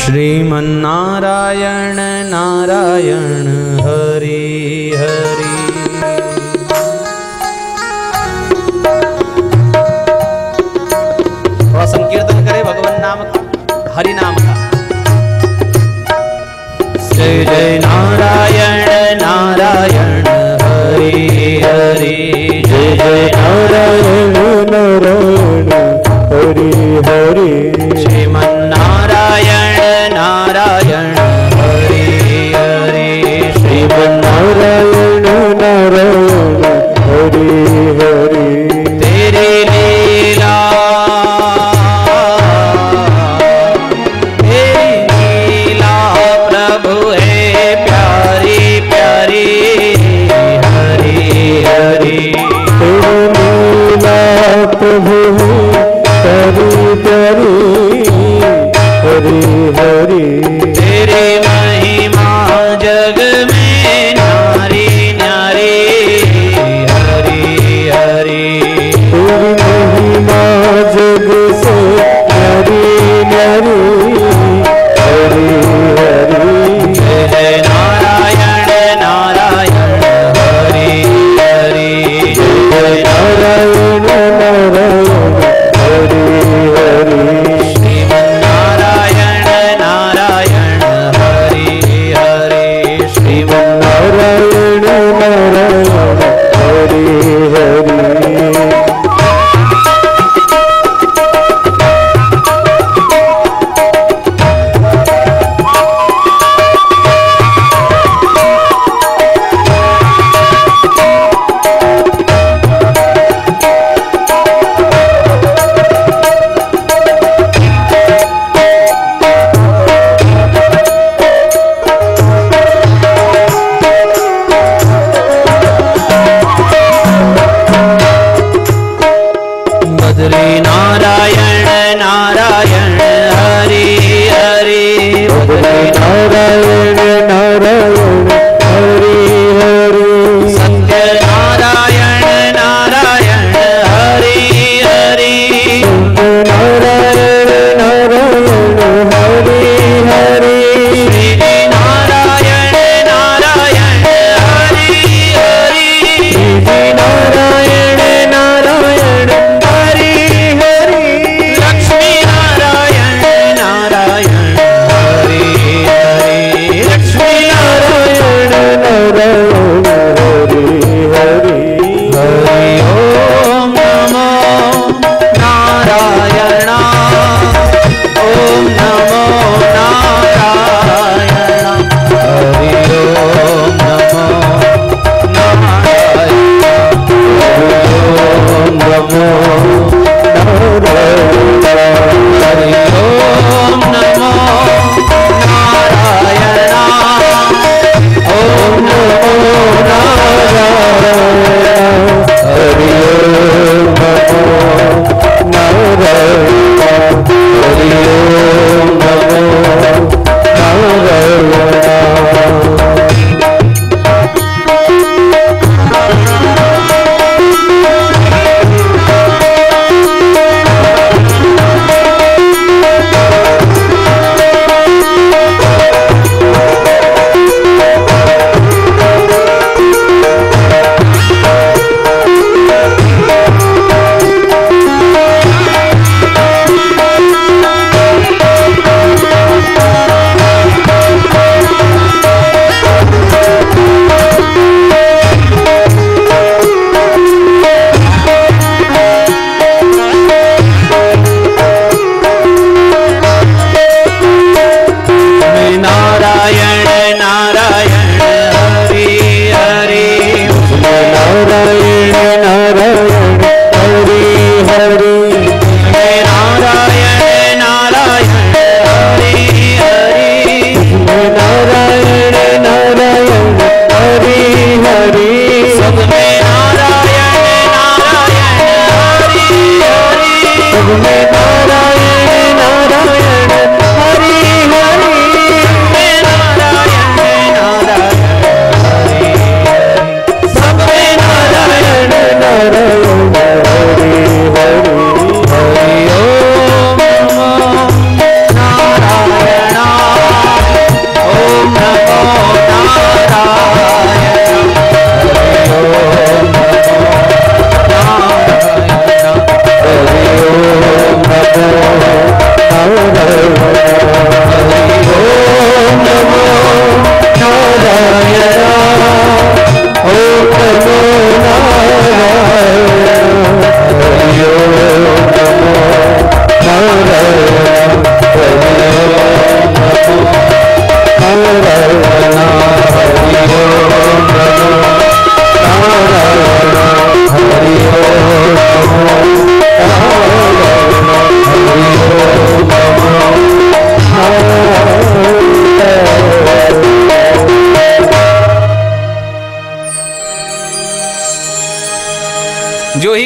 श्रीमन्नारायण नारायण हरि हरि। थोड़ा संकीर्तन करे भगवान नाम का, हरि नाम का। जय जय नारायण नारायण हरि हरि। जय जय नारायण नारायण हरि हरि। श्रीमन्नारायण नारायण हरि हरि। श्रीमन्नारायण नारायण हरि हरि। तेरी लीला प्रभु है प्यारी प्यारी। हरि हरि। तेरी लीला प्रभु प्यारी प्यारी। हरि हरि। तेरी महिमा जग में नारी नारी। हरि हरि। तेरी महिमा जग से नारी नारी। हरि हरि। जय जय नारायण नारायण हरि हरि। जय नारायण नारायण हरि हरि। श्रीमन्नारायण नारायण हरि हरि। श्रीमन्नारायण नारायण हरि हरि।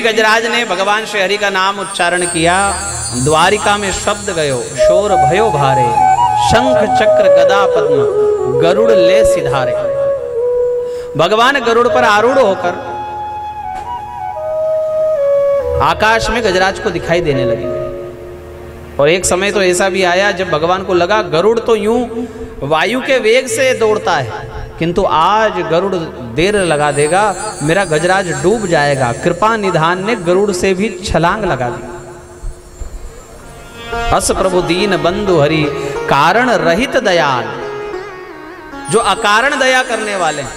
गजराज ने भगवान श्री हरि का नाम उच्चारण किया, द्वारिका में शब्द गयो, शोर भयो भारे, शंख चक्र गदा पद्म गरुड़ ले सिधारे। भगवान गरुड़ पर आरूढ़ होकर आकाश में गजराज को दिखाई देने लगे। और एक समय तो ऐसा भी आया जब भगवान को लगा गरुड़ तो यूं वायु के वेग से दौड़ता है, किंतु आज गरुड़ देर लगा देगा, मेरा गजराज डूब जाएगा। कृपा निधान ने गरुड़ से भी छलांग लगा दी। अस प्रभु दीन बंधु हरि कारण रहित दयाल, जो अकारण दया करने वाले हैं,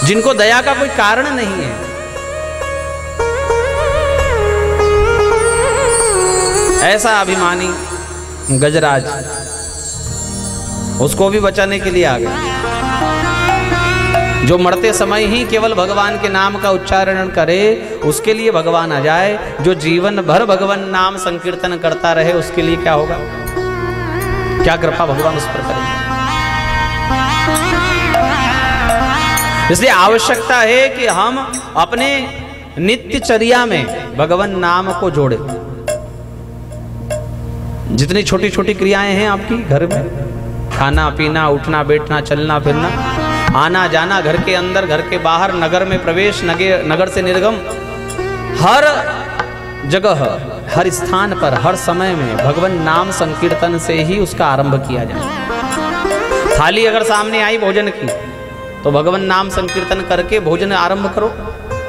जिनको दया का कोई कारण नहीं है, ऐसा अभिमानी गजराज उसको भी बचाने के लिए आ गया। जो मरते समय ही केवल भगवान के नाम का उच्चारण करे उसके लिए भगवान आ जाए, जो जीवन भर भगवान नाम संकीर्तन करता रहे उसके लिए क्या होगा, क्या कृपा भगवान उस पर करेंगे। इसलिए आवश्यकता है कि हम अपने नित्यचर्या में भगवान नाम को जोड़े। जितनी छोटी छोटी क्रियाएं हैं आपकी घर में, खाना पीना, उठना बैठना, चलना फिरना, आना जाना, घर के अंदर घर के बाहर, नगर में प्रवेश, नगर से निर्गम, हर जगह हर स्थान पर हर समय में भगवान नाम संकीर्तन से ही उसका आरंभ किया जाए। थाली अगर सामने आई भोजन की तो भगवान नाम संकीर्तन करके भोजन आरंभ करो।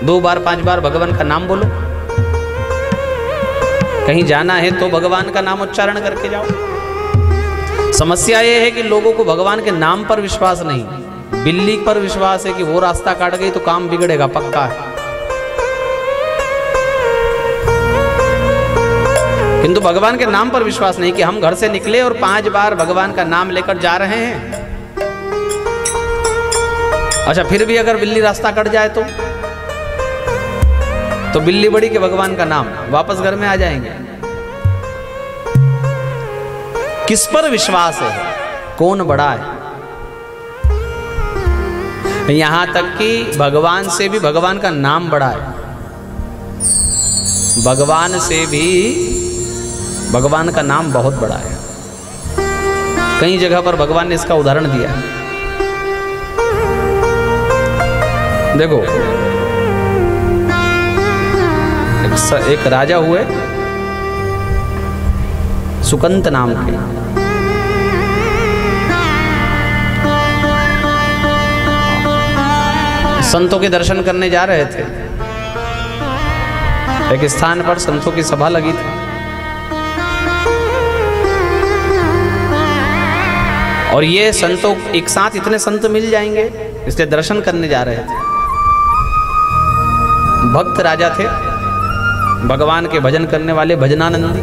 2 बार 5 बार भगवान का नाम बोलो। कहीं जाना है तो भगवान का नाम उच्चारण करके जाओ। समस्या यह है कि लोगों को भगवान के नाम पर विश्वास नहीं, बिल्ली पर विश्वास है कि वो रास्ता काट गई तो काम बिगड़ेगा, पक्का है। किंतु भगवान के नाम पर विश्वास नहीं कि हम घर से निकले और 5 बार भगवान का नाम लेकर जा रहे हैं। अच्छा, फिर भी अगर बिल्ली रास्ता कट जाए तो बिल्ली बड़ी के भगवान का नाम, वापस घर में आ जाएंगे। किस पर विश्वास है, कौन बड़ा है। यहां तक कि भगवान से भी भगवान का नाम बड़ा है। भगवान से भी भगवान का नाम बहुत बड़ा है। कई जगह पर भगवान ने इसका उदाहरण दिया है। देखो, एक राजा हुए सुकंत नाम के। संतों के दर्शन करने जा रहे थे। एक स्थान पर संतों की सभा लगी थी और ये संतों एक साथ इतने संत मिल जाएंगे इसलिए दर्शन करने जा रहे थे। भक्त राजा थे, भगवान के भजन करने वाले भजनानंदी।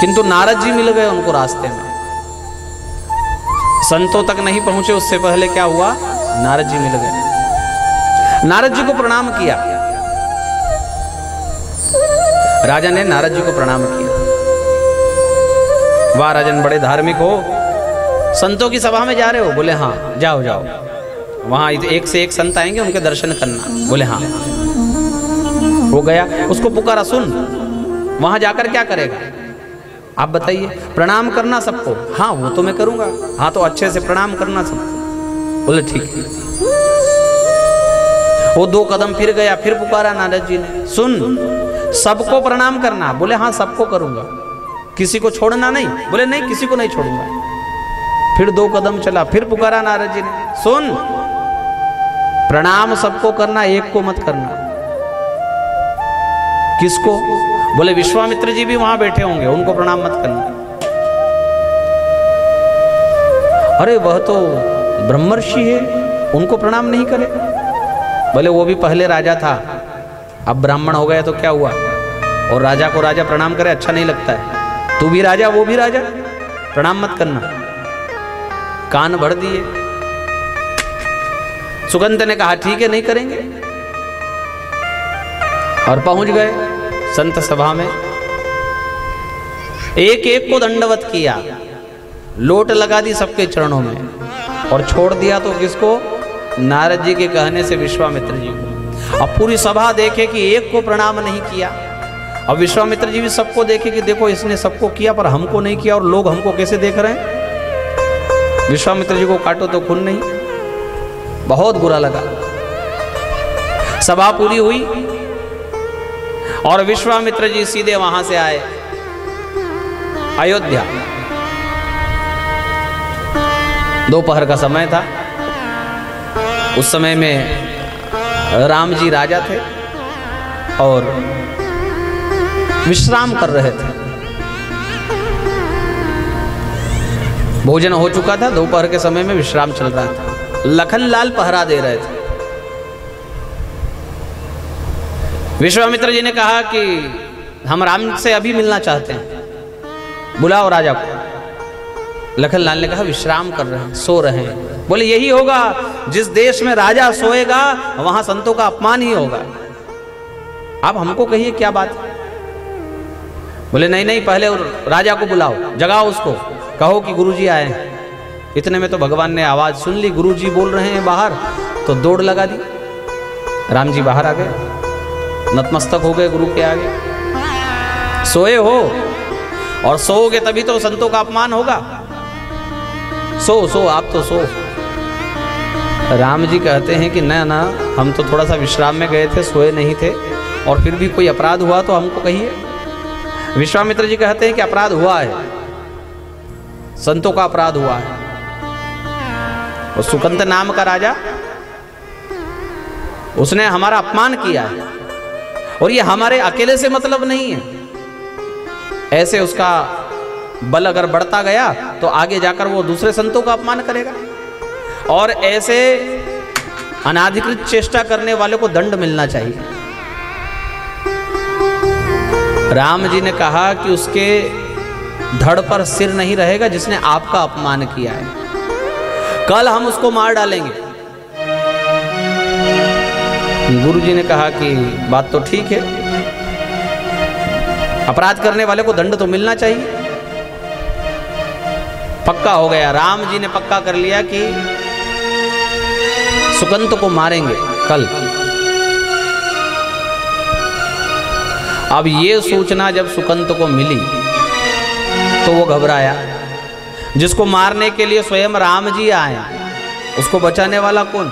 किंतु नारद जी मिल गए उनको रास्ते में। संतों तक नहीं पहुंचे उससे पहले क्या हुआ, नारद जी मिल गए। नारद जी को प्रणाम किया। राजा ने नारद जी को प्रणाम किया। वाह राजन, बड़े धार्मिक हो, संतों की सभा में जा रहे हो? बोले हाँ। जाओ जाओ, वहां एक से एक संत आएंगे, उनके दर्शन करना। बोले हाँ। हो गया। उसको पुकारा, सुन वहां जाकर क्या करेगा आप बताइए? प्रणाम करना सबको। हाँ वो तो मैं करूंगा। हाँ तो अच्छे से प्रणाम करना सबको। बोले ठीक है। वो 2 कदम फिर गया, फिर पुकारा नारद जी ने, सुन सबको प्रणाम करना। बोले हाँ सबको करूंगा। किसी को छोड़ना नहीं? बोले नहीं, किसी को नहीं छोड़ूंगा। फिर 2 कदम चला, फिर पुकारा नारद जी ने, सुन प्रणाम सबको करना, एक को मत करना। किसको? बोले विश्वामित्र जी भी वहां बैठे होंगे, उनको प्रणाम मत करना। अरे वह तो ब्रह्मर्षि है, उनको प्रणाम नहीं करे? बोले वो भी पहले राजा था, अब ब्राह्मण हो गया तो क्या हुआ? और राजा को राजा प्रणाम करे अच्छा नहीं लगता है। तू भी राजा, वो भी राजा, प्रणाम मत करना। कान भर दिए। सुगंध ने कहा ठीक है, नहीं करेंगे। और पहुंच गए संत सभा में। एक एक को दंडवत किया, लोट लगा दी सबके चरणों में, और छोड़ दिया तो किसको? नारद जी के कहने से विश्वामित्र जी को। अब पूरी सभा देखे कि एक को प्रणाम नहीं किया। अब विश्वामित्र जी भी सबको देखे कि देखो इसने सबको किया पर हमको नहीं किया, और लोग हमको कैसे देख रहे हैं। विश्वामित्र जी को काटो तो खून नहीं। बहुत बुरा लगा। सभा पूरी हुई और विश्वामित्र जी सीधे वहां से आए अयोध्या। दोपहर का समय था। उस समय में राम जी राजा थे और विश्राम कर रहे थे। भोजन हो चुका था, दोपहर के समय में विश्राम चल रहा था। लखनलाल पहरा दे रहे थे। विश्वामित्र जी ने कहा कि हम राम से अभी मिलना चाहते हैं, बुलाओ राजा को। लखनलाल ने कहा विश्राम कर रहे हैं, सो रहे हैं। बोले यही होगा, जिस देश में राजा सोएगा वहां संतों का अपमान ही होगा। आप हमको कहिए क्या बात है। बोले नहीं नहीं, पहले राजा को बुलाओ, जगाओ उसको, कहो कि गुरुजी आए हैं। इतने में तो भगवान ने आवाज सुन ली, गुरुजी बोल रहे हैं बाहर, तो दौड़ लगा दी। राम जी बाहर आ गए, नतमस्तक हो गए गुरु के आगे। सोए हो और सोओगे तभी तो संतों का अपमान होगा। सो आप तो सो। राम जी कहते हैं कि ना ना, हम तो थोड़ा सा विश्राम में गए थे, सोए नहीं थे, और फिर भी कोई अपराध हुआ तो हमको कहिए। विश्वामित्र जी कहते हैं कि अपराध हुआ है, संतों का अपराध हुआ है। और सुकंत नाम का राजा, उसने हमारा अपमान किया है, और ये हमारे अकेले से मतलब नहीं है। ऐसे उसका बल अगर बढ़ता गया तो आगे जाकर वो दूसरे संतों का अपमान करेगा, और ऐसे अनाधिकृत चेष्टा करने वाले को दंड मिलना चाहिए। राम जी ने कहा कि उसके धड़ पर सिर नहीं रहेगा जिसने आपका अपमान किया है, कल हम उसको मार डालेंगे। गुरु जी ने कहा कि बात तो ठीक है, अपराध करने वाले को दंड तो मिलना चाहिए। पक्का हो गया, राम जी ने पक्का कर लिया कि सुकंत को मारेंगे कल। अब ये सूचना जब सुकंत को मिली तो वो घबराया। जिसको मारने के लिए स्वयं राम जी आए, उसको बचाने वाला कौन।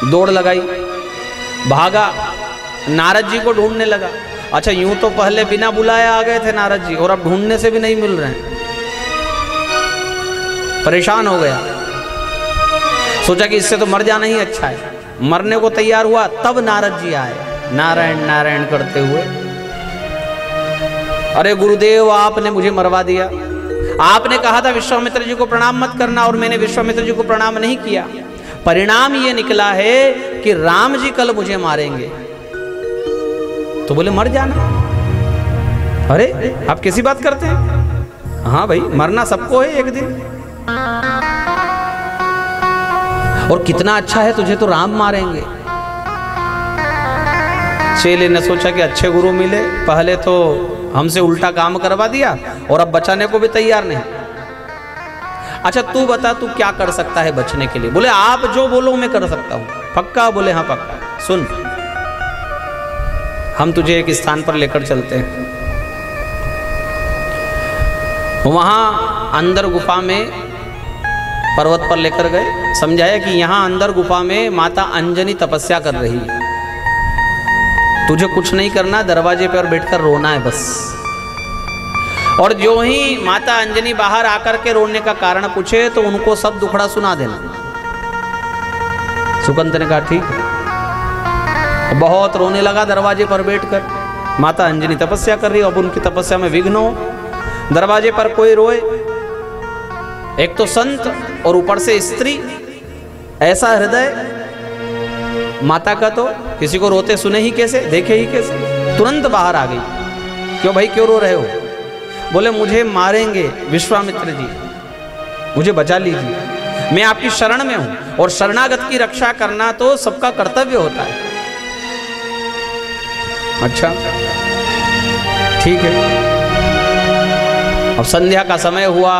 दौड़ लगाई, भागा, नारद जी को ढूंढने लगा। अच्छा, यूं तो पहले बिना बुलाए आ गए थे नारद जी, और अब ढूंढने से भी नहीं मिल रहे हैं। परेशान हो गया, सोचा कि इससे तो मर जाना ही अच्छा है। मरने को तैयार हुआ, तब नारद जी आए नारायण नारायण करते हुए। अरे गुरुदेव, आपने मुझे मरवा दिया। आपने कहा था विश्वामित्र जी को प्रणाम मत करना, और मैंने विश्वामित्र जी को प्रणाम नहीं किया। परिणाम ये निकला है कि राम जी कल मुझे मारेंगे। तो बोले मर जाना। अरे आप कैसी बात करते हैं। हाँ भाई, मरना सबको है एक दिन, और कितना अच्छा है, तुझे तो राम मारेंगे। चेले ने सोचा कि अच्छे गुरु मिले, पहले तो हमसे उल्टा काम करवा दिया और अब बचाने को भी तैयार नहीं। अच्छा तू बता, तू क्या कर सकता है बचने के लिए। बोले आप जो बोलो मैं कर सकता हूं। पक्का। बोले हाँ पक्का। सुन, हम तुझे एक स्थान पर लेकर चलते हैं। वहां अंदर गुफा में पर्वत पर लेकर गए, समझाया कि यहां अंदर गुफा में माता अंजनी तपस्या कर रही है, तुझे कुछ नहीं करना, दरवाजे पर बैठकर रोना है बस। और जो ही माता अंजनी बाहर आकर के रोने का कारण पूछे तो उनको सब दुखड़ा सुना देना। सुकंत ने कहा ठीक है। बहुत रोने लगा दरवाजे पर बैठकर। माता अंजनी तपस्या कर रही, अब उनकी तपस्या में विघ्न हो। दरवाजे पर कोई रोए, एक तो संत और ऊपर से स्त्री, ऐसा हृदय माता का तो किसी को रोते सुने ही कैसे, देखे ही कैसे। तुरंत बाहर आ गई। क्यों भाई, क्यों रो रहे हो। बोले मुझे मारेंगे विश्वामित्र जी, मुझे बचा लीजिए, मैं आपकी शरण में हूं, और शरणागत की रक्षा करना तो सबका कर्तव्य होता है। अच्छा ठीक है। अब संध्या का समय हुआ,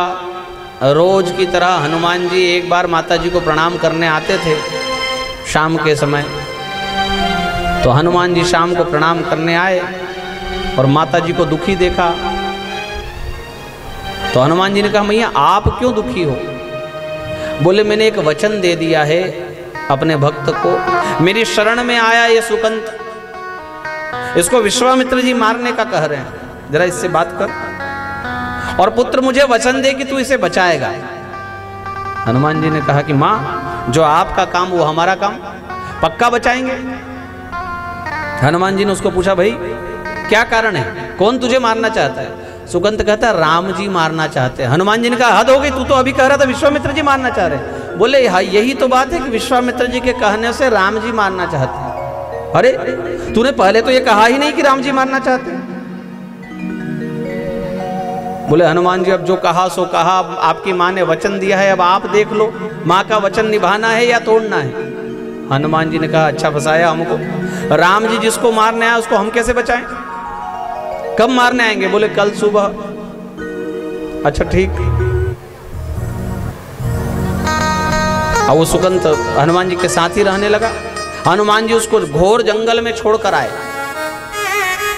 रोज की तरह हनुमान जी एक बार माता जी को प्रणाम करने आते थे शाम के समय। तो हनुमान जी शाम को प्रणाम करने आए और माता जी को दुखी देखा। तो हनुमान जी ने कहा, मैया आप क्यों दुखी हो? बोले, मैंने एक वचन दे दिया है अपने भक्त को, मेरी शरण में आया ये सुकंत, इसको विश्वामित्र जी मारने का कह रहे हैं, जरा इससे बात कर, और पुत्र मुझे वचन दे कि तू इसे बचाएगा। हनुमान जी ने कहा कि माँ, जो आपका काम वो हमारा काम, पक्का बचाएंगे। हनुमान जी ने उसको पूछा, भाई क्या कारण है, कौन तुझे मारना चाहता है? सुकंत कहता है, राम जी मारना चाहते हैं। हनुमान जी ने कहा, हद हो गई, तू तो अभी कह रहा था विश्वामित्र जी मारना चाह रहे। बोले, हाँ यही तो बात है कि विश्वामित्र जी के कहने से राम जी मारना चाहते हैं। अरे तूने पहले तो ये कहा ही नहीं कि राम जी मारना चाहते हैं। बोले, हनुमान जी अब जो कहा सो कहा, आपकी माँ ने वचन दिया है, अब आप देख लो, माँ का वचन निभाना है या तोड़ना है। हनुमान जी ने कहा, अच्छा फंसाया हमको, राम जी जिसको मारने आए उसको हम कैसे बचाएं? कब मारने आएंगे? बोले, कल सुबह। अच्छा ठीक। अब वो सुकंत हनुमान जी के साथ ही रहने लगा। हनुमान जी उसको घोर जंगल में छोड़कर आए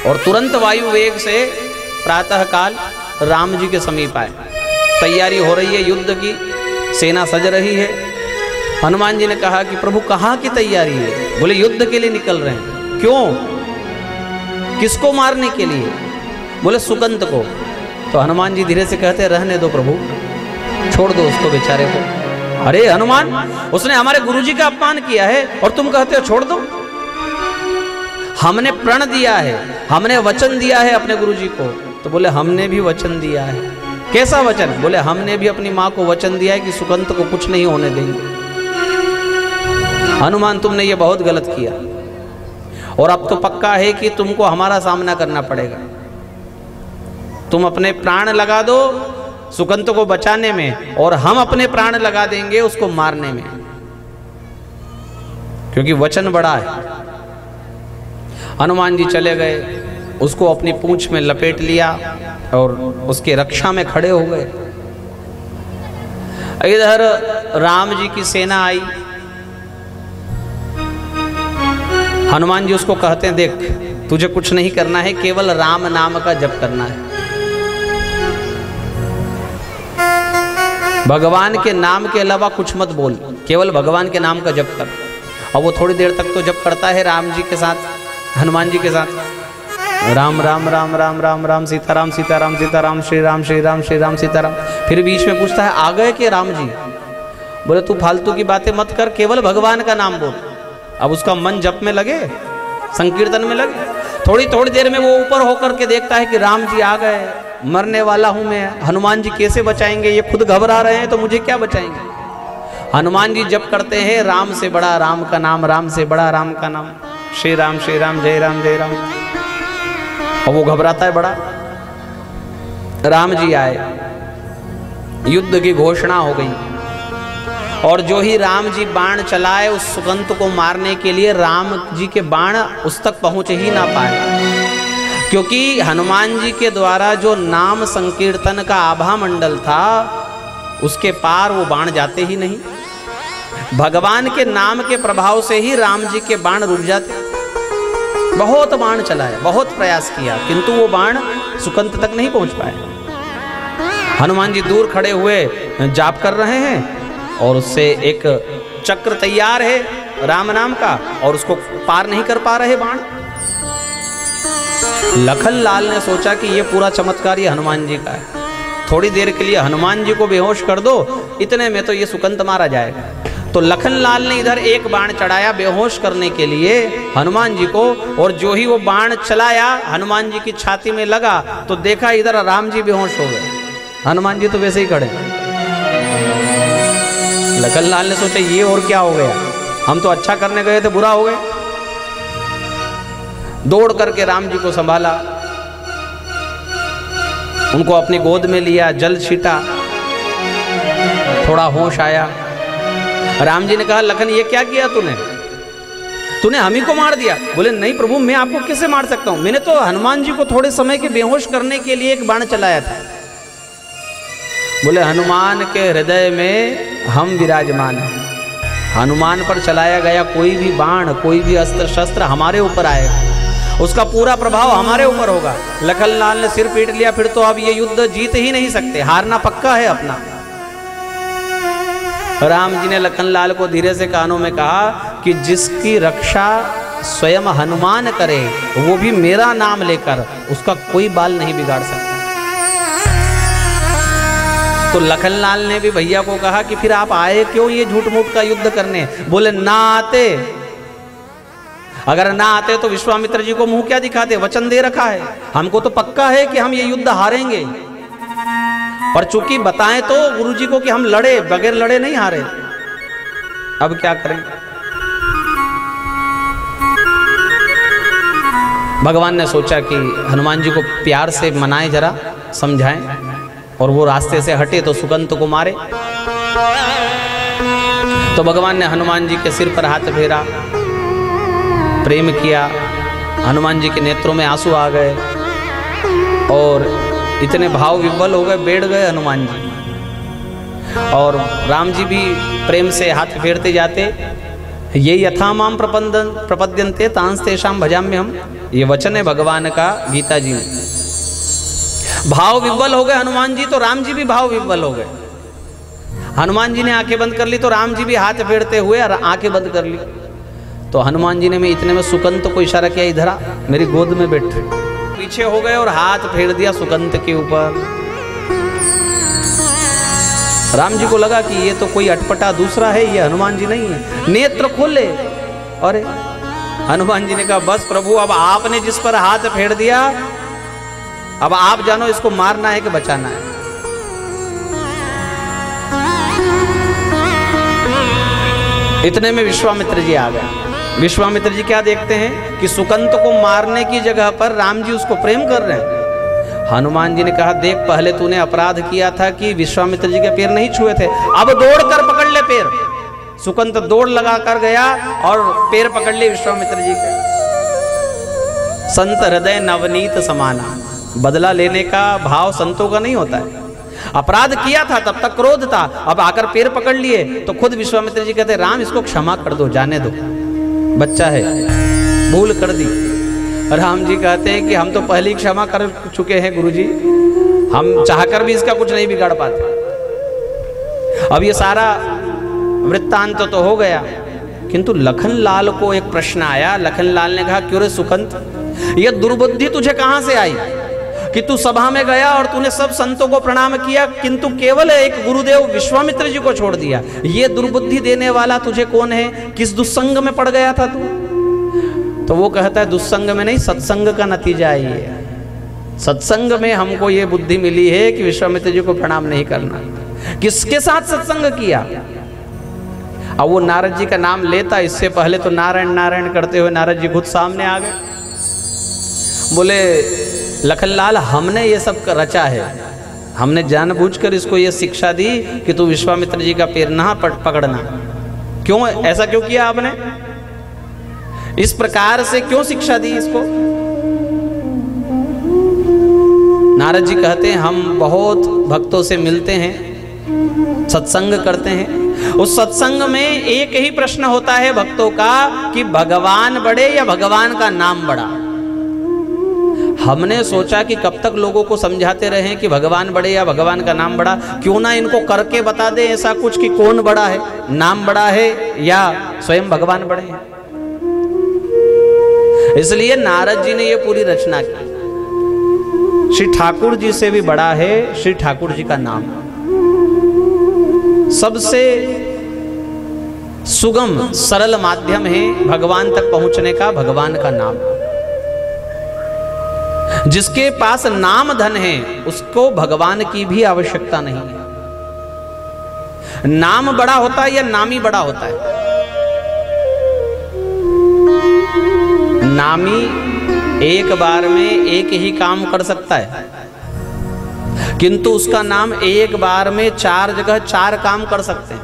और तुरंत वायु वेग से प्रातः काल राम जी के समीप आए। तैयारी हो रही है युद्ध की, सेना सज रही है। हनुमान जी ने कहा कि प्रभु कहाँ की तैयारी है? बोले, युद्ध के लिए निकल रहे हैं। क्यों? किसको मारने के लिए? बोले, सुकंत को। तो हनुमान जी धीरे से कहते, रहने दो प्रभु, छोड़ दो उसको बेचारे को। अरे हनुमान, उसने हमारे गुरुजी का अपमान किया है और तुम कहते हो छोड़ दो? हमने प्रण दिया है, हमने वचन दिया है अपने गुरुजी को। तो बोले, हमने भी वचन दिया है। कैसा वचन? बोले, हमने भी अपनी माँ को वचन दिया है कि सुकंत को कुछ नहीं होने देंगे। हनुमान, तुमने ये बहुत गलत किया और अब तो पक्का है कि तुमको हमारा सामना करना पड़ेगा। तुम अपने प्राण लगा दो सुकंत को बचाने में और हम अपने प्राण लगा देंगे उसको मारने में, क्योंकि वचन बड़ा है। हनुमान जी चले गए, उसको अपनी पूंछ में लपेट लिया और उसके रक्षा में खड़े हो गए। इधर राम जी की सेना आई। हनुमान जी उसको कहते हैं, देख तुझे कुछ नहीं करना है, केवल राम नाम का जप करना है। भगवान के नाम के अलावा कुछ मत बोल, केवल भगवान के नाम का जप कर। और वो थोड़ी देर तक तो जप करता है राम जी के साथ, हनुमान जी के साथ, राम राम राम राम राम राम सीताराम सीताराम सीताराम श्री राम श्री राम श्री राम सीताराम। फिर बीच में पूछता है, आ गए कि राम जी? बोले, तू फालतू की बातें मत कर, केवल भगवान का नाम बोल। अब उसका मन जप में लगे, संकीर्तन में लगे। थोड़ी देर में वो ऊपर होकर के देखता है कि राम जी आ गए, मरने वाला हूं मैं, हनुमान जी कैसे बचाएंगे? ये खुद घबरा रहे हैं तो मुझे क्या बचाएंगे? हनुमान जी जप करते हैं, राम से बड़ा राम का नाम, राम से बड़ा राम का नाम, श्री राम जय राम जय राम। और वो घबराता है बड़ा। राम जी आए, युद्ध की घोषणा हो गई और जो ही राम जी बाण चलाए उस सुकंत को मारने के लिए, राम जी के बाण उस तक पहुंच ही ना पाए, क्योंकि हनुमान जी के द्वारा जो नाम संकीर्तन का आभा मंडल था उसके पार वो बाण जाते ही नहीं। भगवान के नाम के प्रभाव से ही राम जी के बाण रुक जाते। बहुत बाण चलाए, बहुत प्रयास किया, किंतु वो बाण सुकंत तक नहीं पहुंच पाए। हनुमान जी दूर खड़े हुए जाप कर रहे हैं और उससे एक चक्र तैयार है राम नाम का और उसको पार नहीं कर पा रहे बाण। लखन लाल ने सोचा कि ये पूरा चमत्कार ये हनुमान जी का है, थोड़ी देर के लिए हनुमान जी को बेहोश कर दो, इतने में तो ये सुकंत मारा जाएगा। तो लखन लाल ने इधर एक बाण चढ़ाया बेहोश करने के लिए हनुमान जी को, और जो ही वो बाण चलाया हनुमान जी की छाती में लगा तो देखा इधर राम जी बेहोश हो गए, हनुमान जी तो वैसे ही खड़े। लखन लाल ने सोचा ये और क्या हो गया, हम तो अच्छा करने गए थे, बुरा हो गए। दौड़ करके राम जी को संभाला, उनको अपनी गोद में लिया, जल छीटा, थोड़ा होश आया। राम जी ने कहा, लखन ये क्या किया तूने हम ही को मार दिया। बोले, नहीं प्रभु, मैं आपको कैसे मार सकता हूं, मैंने तो हनुमान जी को थोड़े समय के बेहोश करने के लिए एक बाण चलाया था। बोले हनुमान के हृदय में हम विराजमान हैं। हनुमान पर चलाया गया कोई भी बाण, कोई भी अस्त्र शस्त्र हमारे ऊपर आएगा, उसका पूरा प्रभाव हमारे ऊपर होगा। लखनलाल ने सिर पीट लिया, फिर तो अब ये युद्ध जीत ही नहीं सकते, हारना पक्का है अपना। राम जी ने लखनलाल को धीरे से कानों में कहा कि जिसकी रक्षा स्वयं हनुमान करे, वो भी मेरा नाम लेकर, उसका कोई बाल नहीं बिगाड़ सकता। तो लखनलाल ने भी भैया को कहा कि फिर आप आए क्यों ये झूठ मूठ का युद्ध करने? बोले ना आते, अगर ना आते तो विश्वामित्र जी को मुंह क्या दिखाते? वचन दे रखा है, हमको तो पक्का है कि हम ये युद्ध हारेंगे। और चूंकि बताएं तो गुरुजी को कि हम लड़े, बगैर लड़े नहीं हारे। अब क्या करें? भगवान ने सोचा कि हनुमान जी को प्यार से मनाएं, जरा समझाएं, और वो रास्ते से हटे तो सुकंत को मारे। तो भगवान ने हनुमान जी के सिर पर हाथ फेरा, प्रेम किया। हनुमान जी के नेत्रों में आंसू आ गए और इतने भाव विह्वल हो गए, बैठ गए हनुमान जी। और राम जी भी प्रेम से हाथ फेरते जाते, ये यथा माम प्रपद्यन्ते तांस तेषां भजाम्य हम, ये वचन है भगवान का गीता जी में। भाव विह्वल हो गए हनुमान जी, तो राम जी भी भाव विह्वल हो गए। हनुमान जी ने आंखें बंद कर ली तो राम जी भी हाथ फेरते हुए आंखें बंद कर ली। तो हनुमान जी ने मैं इतने में सुकंत को इशारा किया, इधर आ, मेरी गोद में बैठ। पीछे हो गए और हाथ फेर दिया सुकंत के ऊपर। राम जी को लगा कि ये तो कोई अटपटा दूसरा है, ये हनुमान जी नहीं है। नेत्र खोले, अरे हनुमान जी ने कहा बस प्रभु, अब आपने जिस पर हाथ फेर दिया, अब आप जानो इसको मारना है कि बचाना है। इतने में विश्वामित्र जी आ गए। विश्वामित्र जी क्या देखते हैं कि सुकंत को मारने की जगह पर राम जी उसको प्रेम कर रहे हैं। हनुमान जी ने कहा देख, पहले तूने अपराध किया था कि विश्वामित्र जी के पैर नहीं छुए थे, अब दौड़ कर पकड़ ले पैर। सुकंत दौड़ लगा कर गया और पैर पकड़ लिए विश्वामित्र जी के। संत हृदय नवनीत समाना, बदला लेने का भाव संतों का नहीं होता है। अपराध किया था तब तक क्रोध था, अब आकर पैर पकड़ लिए तो खुद विश्वामित्र जी कहते राम इसको क्षमा कर दो, जाने दो, बच्चा है, भूल कर दी। राम जी कहते हैं कि हम तो पहले ही क्षमा कर चुके हैं गुरुजी, हम चाहकर भी इसका कुछ नहीं बिगाड़ पाते। अब ये सारा वृत्तांत तो हो गया, किंतु लखनलाल को एक प्रश्न आया। लखनलाल ने कहा क्यों रे सुकंत, ये दुर्बुद्धि तुझे कहां से आई कि तू सभा में गया और तूने सब संतों को प्रणाम किया, किंतु केवल एक गुरुदेव विश्वामित्र जी को छोड़ दिया। ये दुर्बुद्धि देने वाला तुझे कौन है? किस दुस्संग में पड़ गया था तू? तो वो कहता है दुस्संग में नहीं, सत्संग का नतीजा है ये। सत्संग में हमको ये बुद्धि मिली है कि विश्वामित्र जी को प्रणाम नहीं करना। किसके साथ सत्संग किया? अब वो नारद जी का नाम लेता, इससे पहले तो नारायण नारायण करते हुए नारद जी खुद सामने आ गए। बोले लखनलाल, हमने ये सब रचा है, हमने जानबूझकर इसको ये शिक्षा दी कि तू विश्वामित्र जी का पैर ना पकड़ना। क्यों ऐसा क्यों किया आपने? इस प्रकार से क्यों शिक्षा दी इसको? नारद जी कहते हैं हम बहुत भक्तों से मिलते हैं, सत्संग करते हैं। उस सत्संग में एक ही प्रश्न होता है भक्तों का कि भगवान बड़े या भगवान का नाम बड़ा। हमने सोचा कि कब तक लोगों को समझाते रहे कि भगवान बड़े या भगवान का नाम बड़ा, क्यों ना इनको करके बता दे ऐसा कुछ कि कौन बड़ा है, नाम बड़ा है या स्वयं भगवान बड़े हैं। इसलिए नारद जी ने ये पूरी रचना की। श्री ठाकुर जी से भी बड़ा है श्री ठाकुर जी का नाम। सबसे सुगम सरल माध्यम है भगवान तक पहुंचने का, भगवान का नाम। जिसके पास नाम धन है उसको भगवान की भी आवश्यकता नहीं है। नाम बड़ा होता है या नामी बड़ा होता है? नामी एक बार में एक ही काम कर सकता है, किंतु उसका नाम एक बार में 4 जगह 4 काम कर सकते हैं।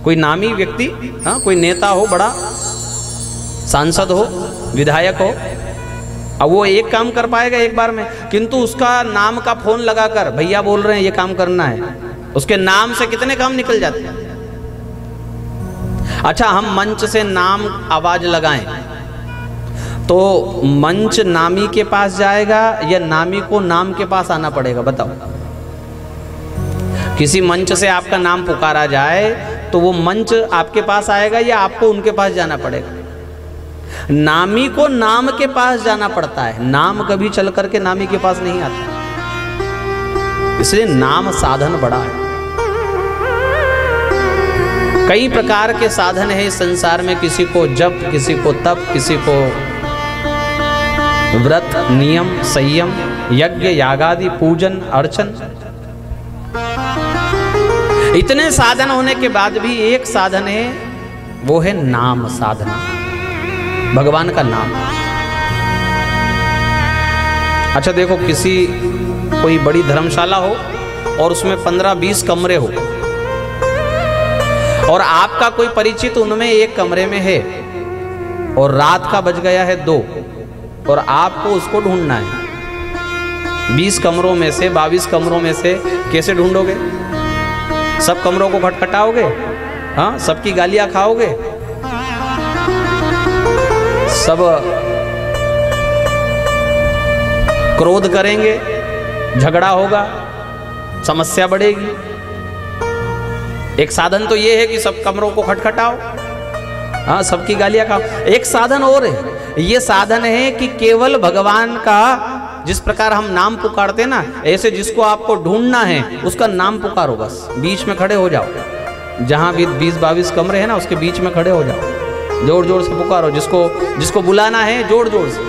कोई नामी व्यक्ति, कोई नेता हो, बड़ा सांसद हो, विधायक हो, अब वो एक काम कर पाएगा एक बार में, किंतु उसका नाम का फोन लगाकर भैया बोल रहे हैं ये काम करना है, उसके नाम से कितने काम निकल जाते हैं। अच्छा, हम मंच से नाम आवाज लगाएं तो मंच नामी के पास जाएगा या नामी को नाम के पास आना पड़ेगा? बताओ। किसी मंच से आपका नाम पुकारा जाए तो वो मंच आपके पास आएगा या आपको उनके पास जाना पड़ेगा? नामी को नाम के पास जाना पड़ता है, नाम कभी चल करके नामी के पास नहीं आता। इसलिए नाम साधन बड़ा है। कई प्रकार के साधन है इस संसार में, किसी को जप, किसी को तप, किसी को व्रत, नियम, संयम, यज्ञ, यागादि, पूजन, अर्चन। इतने साधन होने के बाद भी एक साधन है, वो है नाम साधना, भगवान का नाम। अच्छा देखो, किसी कोई बड़ी धर्मशाला हो और उसमें 15-20 कमरे हो और आपका कोई परिचित उनमें एक कमरे में है और रात का बज गया है 2 और आपको उसको ढूंढना है। 20 कमरों में से 22 कमरों में से कैसे ढूंढोगे? सब कमरों को खटखटाओगे? हाँ, सबकी गालियां खाओगे? सब क्रोध करेंगे, झगड़ा होगा, समस्या बढ़ेगी। एक साधन तो ये है कि सब कमरों को खटखटाओ, हाँ, सबकी गालियां खाओ। एक साधन और है, ये साधन है कि केवल भगवान का, जिस प्रकार हम नाम पुकारते हैं ना, ऐसे जिसको आपको ढूंढना है उसका नाम पुकारो। बस बीच में खड़े हो जाओ, जहां भी 20-22 कमरे हैं ना, उसके बीच में खड़े हो जाओ, जोर जोर से पुकारो। जिसको बुलाना है जोर जोर से।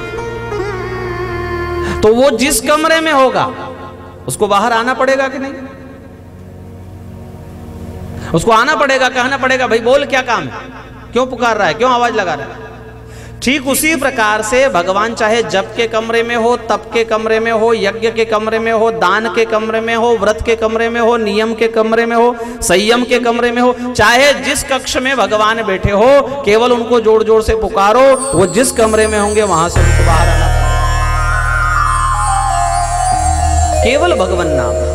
तो वो जिस कमरे में होगा उसको बाहर आना पड़ेगा कि नहीं? उसको आना पड़ेगा, कहना पड़ेगा, भाई बोल, क्या काम है, क्यों पुकार रहा है, क्यों आवाज लगा रहा है। ठीक उसी प्रकार से भगवान चाहे जप के कमरे में हो, तप के कमरे में हो, यज्ञ के कमरे में हो, दान के कमरे में हो, व्रत के कमरे में हो, नियम के कमरे में हो, संयम के कमरे में हो, चाहे जिस कक्ष में भगवान बैठे हो, केवल उनको जोर जोर से पुकारो। वो जिस कमरे में होंगे वहां से उनको बाहर आना, केवल भगवान नाम।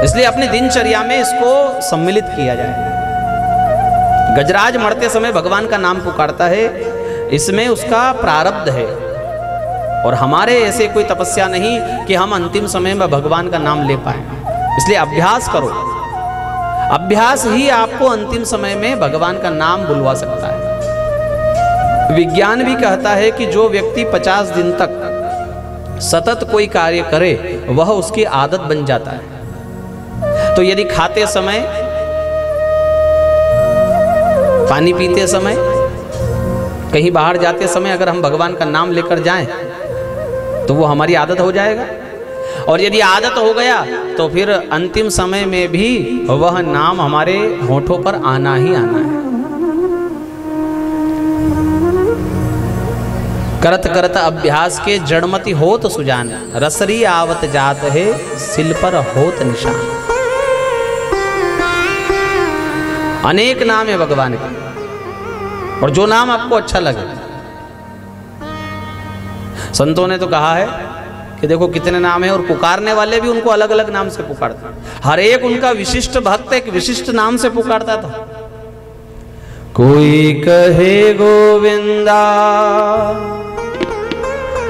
इसलिए अपनी दिनचर्या में इसको सम्मिलित किया जाए। गजराज मरते समय भगवान का नाम पुकारता है, इसमें उसका प्रारब्ध है। और हमारे ऐसे कोई तपस्या नहीं कि हम अंतिम समय में भगवान का नाम ले पाए। इसलिए अभ्यास करो, अभ्यास ही आपको अंतिम समय में भगवान का नाम बुलवा सकता है। विज्ञान भी कहता है कि जो व्यक्ति 50 दिन तक सतत कोई कार्य करे वह उसकी आदत बन जाता है। तो यदि खाते समय, पानी पीते समय, कहीं बाहर जाते समय अगर हम भगवान का नाम लेकर जाएं तो वो हमारी आदत हो जाएगा। और यदि आदत हो गया तो फिर अंतिम समय में भी वह नाम हमारे होठों पर आना ही आना है। करत करत अभ्यास के जड़मति होत सुजान, रसरी आवत जात है सिल पर होत निशान। अनेक नाम है भगवान के, और जो नाम आपको अच्छा लगे। संतों ने तो कहा है कि देखो कितने नाम है, और पुकारने वाले भी उनको अलग अलग नाम से पुकारते हैं। हर एक उनका विशिष्ट भक्त एक विशिष्ट नाम से पुकारता था। कोई कहे गोविंदा,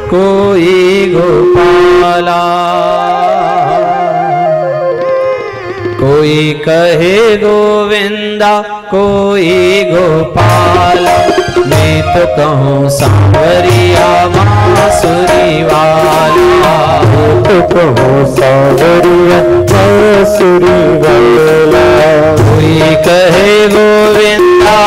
कोई गोपाला, कोई कहे गोविंदा, कोई गोपाला। मैं तो कहूँ सांवरिया बांसुरी वाला, मैं तो कहूँ सांवरिया बांसुरी वाला। कोई कहे गोविंदा,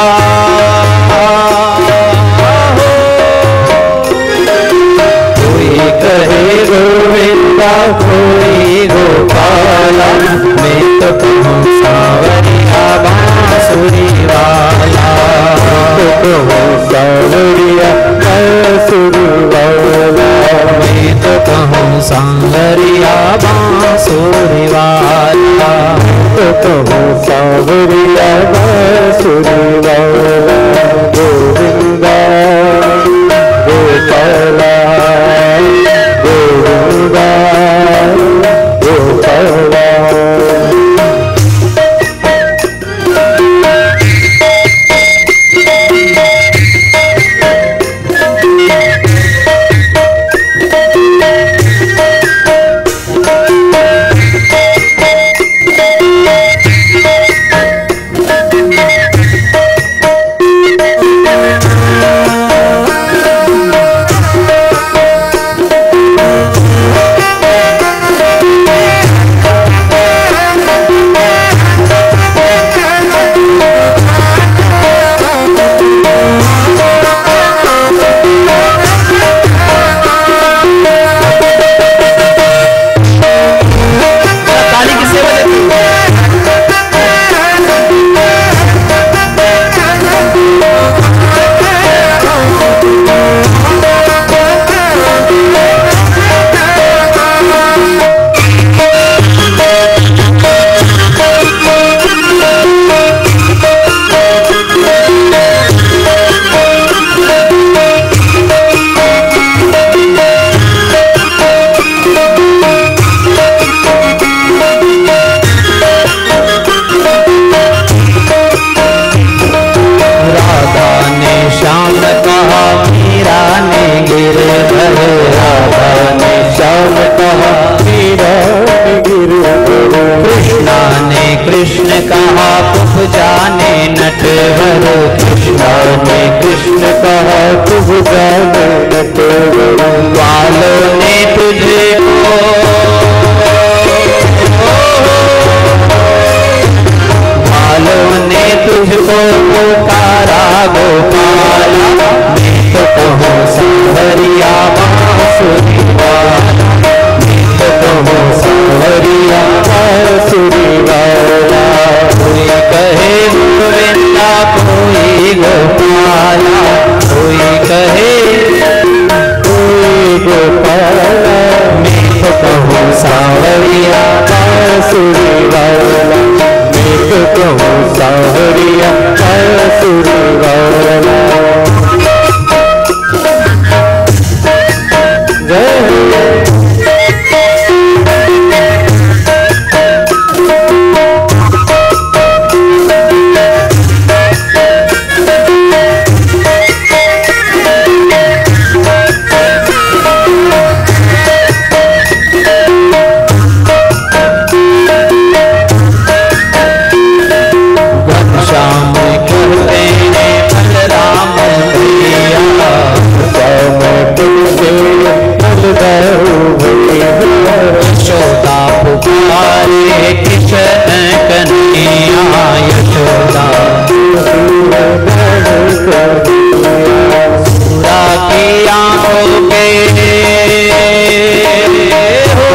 कोई कहे गोविंदा, कोई गोपाला। मैं तो कहूँ सांवरिया बांसुरी वाला, तो कहूँ सांवरिया बांसुरी वाला। मैं तो कहूँ सांवरिया बांसुरी वाला, तो कहूँ सांवरिया बांसुरी वाला। तुझ जाने नटे वालों ने तुझको वालों ने तुझको पुकारा गोपाला, मैं तो कहूँ सांवरिया बांसुरी वाला, मैं तो कहूँ सांवरिया बांसुरी वाला। कोई कहे गोविंदा कोई गोपाला, कोई कहे कोई गोपाला, मैं तो कहूँ सांवरिया बांसुरी वाला, मैं तो कहूँ सांवरिया बांसुरी वाला। यशोदा पुकारे कृष्ण कन्हैया, यशोदा सुरा की आंखों के हो,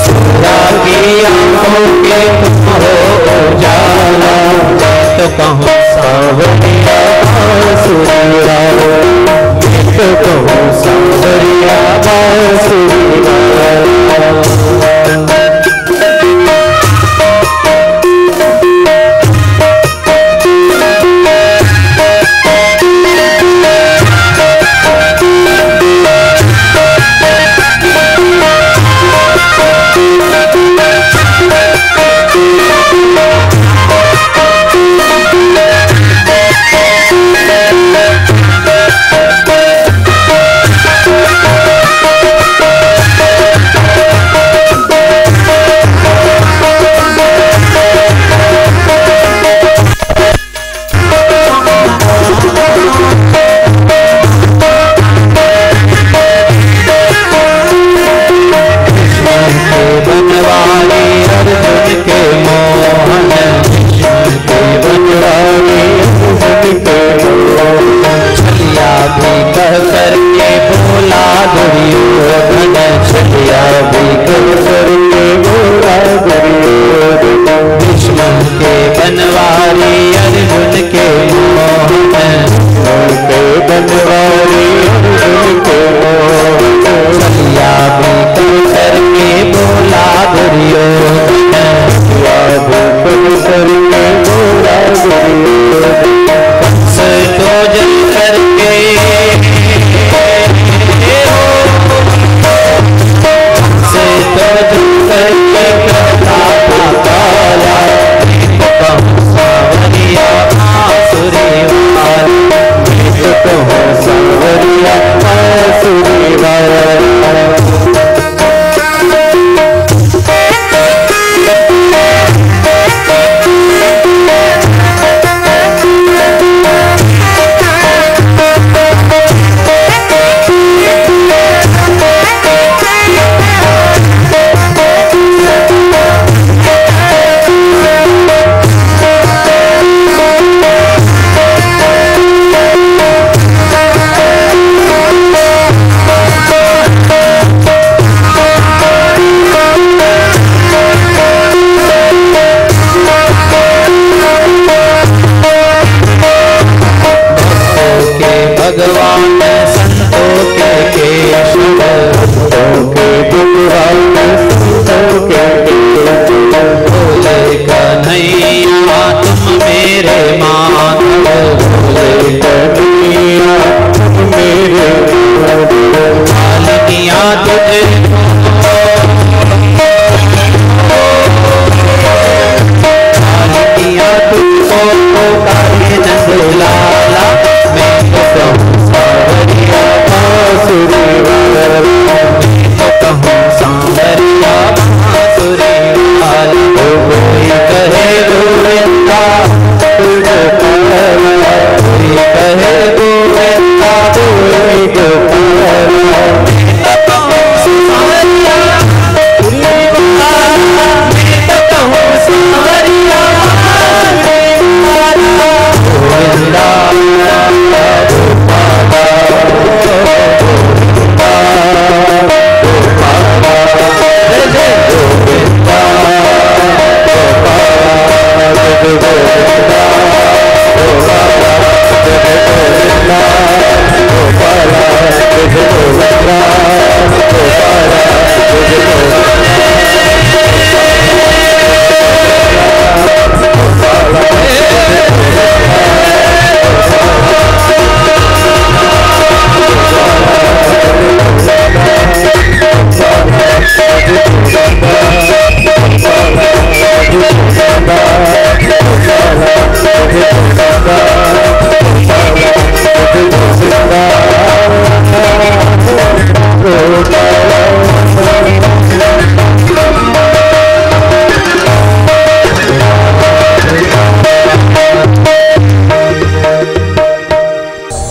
सुरा की आंखों के तुम हो उजाला, मैं तो कहूँ सांवरिया बांसुरी वाला, मैं तो कहूँ सांवरिया बांसुरी वाला।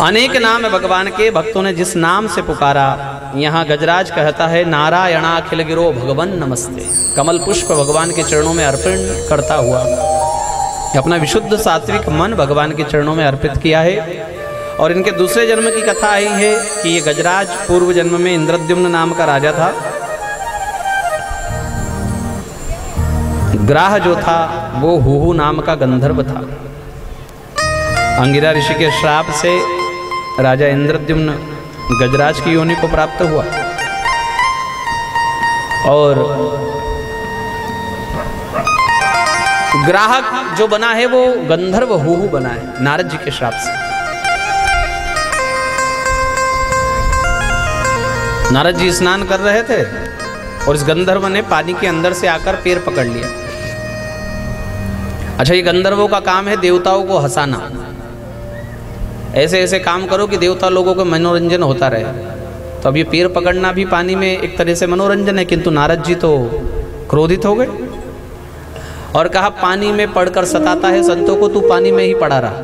अनेक नाम है भगवान के, भक्तों ने जिस नाम से पुकारा। यहाँ गजराज कहता है नारायणाखिल गिरो भगवन नमस्ते। कमल पुष्प भगवान के चरणों में अर्पण करता हुआ अपना विशुद्ध सात्विक मन भगवान के चरणों में अर्पित किया है। और इनके दूसरे जन्म की कथा आई है कि ये गजराज पूर्व जन्म में इंद्रद्युम्न नाम का राजा था। ग्राह जो था वो हुहु नाम का गंधर्व था। अंगिरा ऋषि के श्राप से राजा इंद्रद्युम्न गजराज की योनि को प्राप्त हुआ और ग्राहक जो बना है वो गंधर्व हुहु बना है नारद जी के श्राप से। नारद जी स्नान कर रहे थे और इस गंधर्व ने पानी के अंदर से आकर पैर पकड़ लिया। अच्छा, ये गंधर्वों का काम है देवताओं को हंसाना। ऐसे ऐसे काम करो कि देवता लोगों को मनोरंजन होता रहे। तो अब ये पैर पकड़ना भी पानी में एक तरह से मनोरंजन है, किंतु नारद जी तो क्रोधित हो गए और कहा पानी में पड़कर सताता है संतों को, तू पानी में ही पड़ा रहा।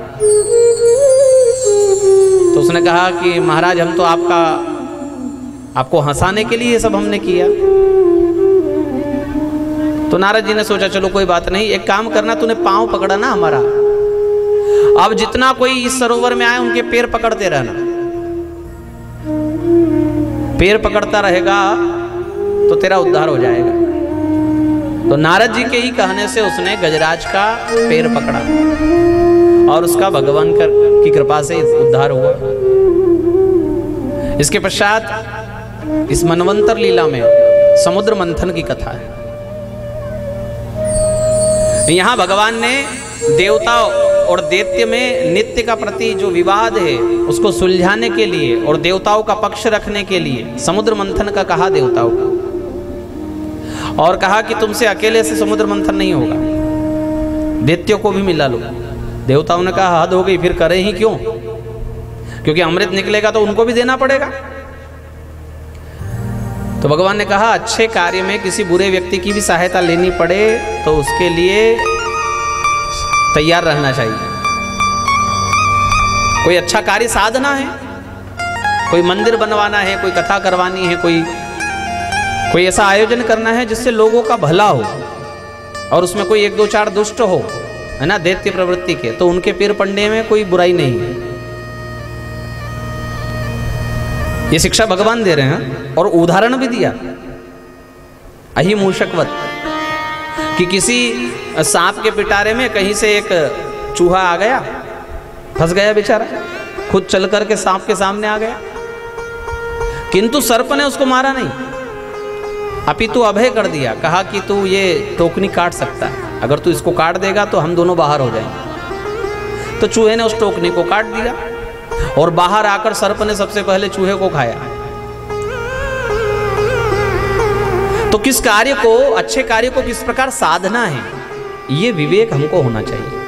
तो उसने कहा कि महाराज हम तो आपको हंसाने के लिए ये सब हमने किया। तो नारद जी ने सोचा चलो कोई बात नहीं, एक काम करना, तूने पांव पकड़ा ना हमारा, अब जितना कोई इस सरोवर में आए उनके पैर पकड़ते रहना। पैर पकड़ता रहेगा तो तेरा उद्धार हो जाएगा। तो नारद जी के ही कहने से उसने गजराज का पैर पकड़ा और उसका भगवान की कृपा से उद्धार हुआ। इसके पश्चात इस मनवंतर लीला में समुद्र मंथन की कथा है। यहां भगवान ने देवता और दैत्य में नित्य का प्रति जो विवाद है उसको सुलझाने के लिए और देवताओं का पक्ष रखने के लिए समुद्र मंथन का कहा देवताओं को, और कहा कि तुमसे अकेले से समुद्र मंथन नहीं होगा, दैत्यों को भी मिला लो। देवताओं ने कहा हद हो गई, फिर करें ही क्यों, क्योंकि अमृत निकलेगा तो उनको भी देना पड़ेगा। तो भगवान ने कहा अच्छे कार्य में किसी बुरे व्यक्ति की भी सहायता लेनी पड़े तो उसके लिए तैयार रहना चाहिए। कोई अच्छा कार्य साधना है, कोई मंदिर बनवाना है, कोई कथा करवानी है, कोई ऐसा आयोजन करना है जिससे लोगों का भला हो और उसमें कोई एक दो चार दुष्ट हो, है ना, दैत्य प्रवृत्ति के, तो उनके पैर पड़ने में कोई बुराई नहीं है। ये शिक्षा भगवान दे रहे हैं और उदाहरण भी दिया अहिमूषकवत कि किसी सांप के पिटारे में कहीं से एक चूहा आ गया, फंस गया बेचारा, खुद चल करके सांप के सामने आ गया, किंतु सर्प ने उसको मारा नहीं, अपितु अभय कर दिया, कहा कि तू ये टोकनी काट सकता है, अगर तू इसको काट देगा तो हम दोनों बाहर हो जाएंगे। तो चूहे ने उस टोकनी को काट दिया और बाहर आकर सर्प ने सबसे पहले चूहे को खाया। तो किस कार्य को, अच्छे कार्य को किस प्रकार साधना है, ये विवेक हमको होना चाहिए।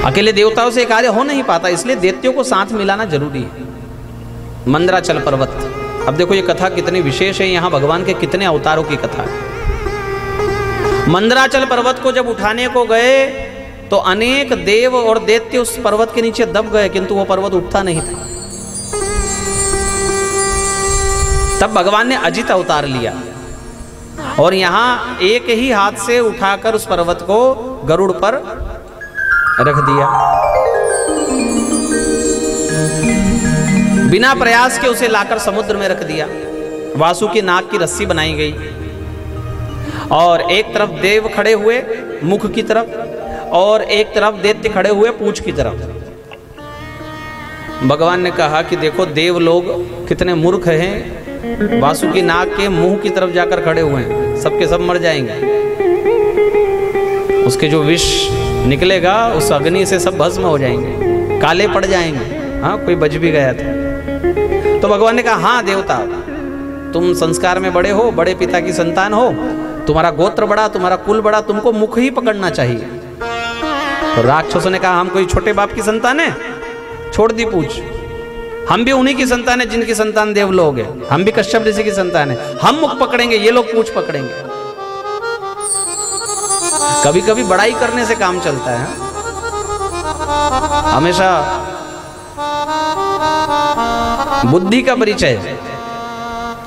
अकेले देवताओं से कार्य हो नहीं पाता, इसलिए दैत्यों को साथ मिलाना जरूरी है। मंदराचल पर्वत, अब देखो ये कथा कितनी विशेष है, यहां भगवान के कितने अवतारों की कथा है। मंदराचल पर्वत को जब उठाने को गए तो अनेक देव और दैत्य उस पर्वत के नीचे दब गए, किंतु वो पर्वत उठता नहीं था। तब भगवान ने अजित अवतार लिया और यहां एक ही हाथ से उठाकर उस पर्वत को गरुड़ पर रख दिया। बिना प्रयास के उसे लाकर समुद्र में रख दिया। वासुकी नाग की रस्सी बनाई गई और एक तरफ देव खड़े हुए मुख की तरफ और एक तरफ दैत्य खड़े हुए पूंछ की तरफ। भगवान ने कहा कि देखो देव लोग कितने मूर्ख हैं, वासुकी नाग के मुंह की तरफ जाकर खड़े हुए हैं, सबके सब मर जाएंगे। उसके जो विष निकलेगा उस अग्नि से सब भस्म हो जाएंगे, काले पड़ जाएंगे। हाँ, कोई बच भी गया था। तो भगवान ने कहा हाँ देवता, तुम संस्कार में बड़े हो, बड़े पिता की संतान हो, तुम्हारा गोत्र बड़ा, तुम्हारा कुल बड़ा, तुमको मुख ही पकड़ना चाहिए। तो राक्षसों ने कहा हम कोई छोटे बाप की संतान है, छोड़ दी पूछ, हम भी उन्हीं की संतान है जिनकी संतान देवलोक है, हम भी कश्यप ऋषि की संतान है, हम मुख पकड़ेंगे, ये लोग पूछ पकड़ेंगे। कभी कभी बड़ाई करने से काम चलता है। हमेशा बुद्धि का परिचय,